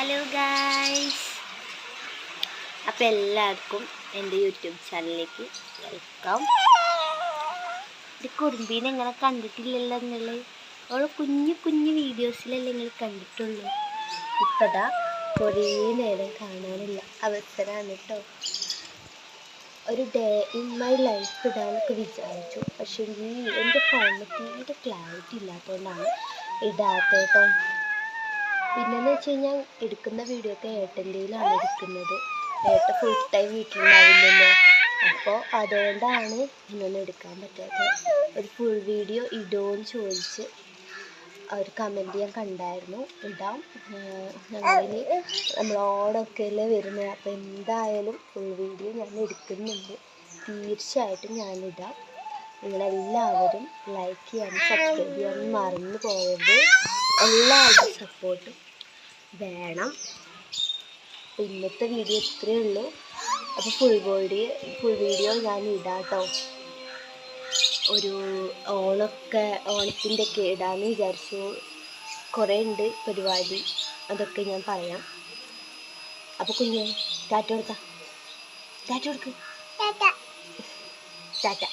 Hello guys, അപ്പോൾ എല്ലാവർക്കും എൻ്റെ യൂട്യൂബ് ചാനലിലേക്ക് വെൽക്കം. ഇത് കുറുമ്പീനെ ഇങ്ങനെ കണ്ടിട്ടില്ലല്ലോ നിങ്ങൾ. അവൾ കുഞ്ഞു കുഞ്ഞു വീഡിയോസിലല്ലേ നിങ്ങൾ കണ്ടിട്ടുള്ളൂ. ഇപ്പതാ കുറേ നേരം കാണാനുള്ള അവസരമാണ് കേട്ടോ. ഒരു ഡേ ഇൻ മൈ ലൈഫ് ഇടാനൊക്കെ വിചാരിച്ചു, പക്ഷേ എൻ്റെ ഫോണിന് തീരെ ക്ലാരിറ്റി ഇല്ലാത്തതുകൊണ്ടാണ് ഇടാത്തത് കേട്ടോ. പിന്നെന്ന് വെച്ച് കഴിഞ്ഞാൽ എടുക്കുന്ന വീഡിയോ ഒക്കെ ഏട്ടൻ്റെയിലാണ് എടുക്കുന്നത്. ഏട്ടൻ ഫുൾ ടൈം വീട്ടിലുണ്ടാവില്ലല്ലോ, അപ്പോൾ അതുകൊണ്ടാണ് ഇന്നൊന്നും എടുക്കാൻ പറ്റാത്തത്. ഒരു ഫുൾ വീഡിയോ ഇടുമോ എന്ന് ചോദിച്ച് അവർ കമൻറ്റ് ചെയ്യാൻ കണ്ടായിരുന്നു. ഇടാം, ഞങ്ങളിനി നമ്മളോടൊക്കെ അല്ലേ വരുന്നത്, അപ്പോൾ എന്തായാലും ഫുൾ വീഡിയോ ഞാൻ എടുക്കുന്നുണ്ട്. തീർച്ചയായിട്ടും ഞാനിടാം. നിങ്ങളെല്ലാവരും ലൈക്ക് ചെയ്യാനും സബ്സ്ക്രൈബ് ചെയ്യാനും മറന്നു പോകരുത്. എല്ലാവരുടെയും സപ്പോർട്ടും വേണം. അപ്പോൾ ഇന്നത്തെ വീഡിയോ ഇത്രയേ ഉള്ളൂ. അപ്പോൾ ഫുൾ വീഡിയോ ഞാൻ ഇടാം കേട്ടോ. ഒരു ഓണത്തിൻ്റെ ഒക്കെ ഇടാമെന്ന് വിചാരിച്ചു. കുറേ ഉണ്ട് പരിപാടി, അതൊക്കെ ഞാൻ പറയാം. അപ്പോൾ കുഞ്ഞെ ടാറ്റ കൊടുക്ക്. ടാറ്റ.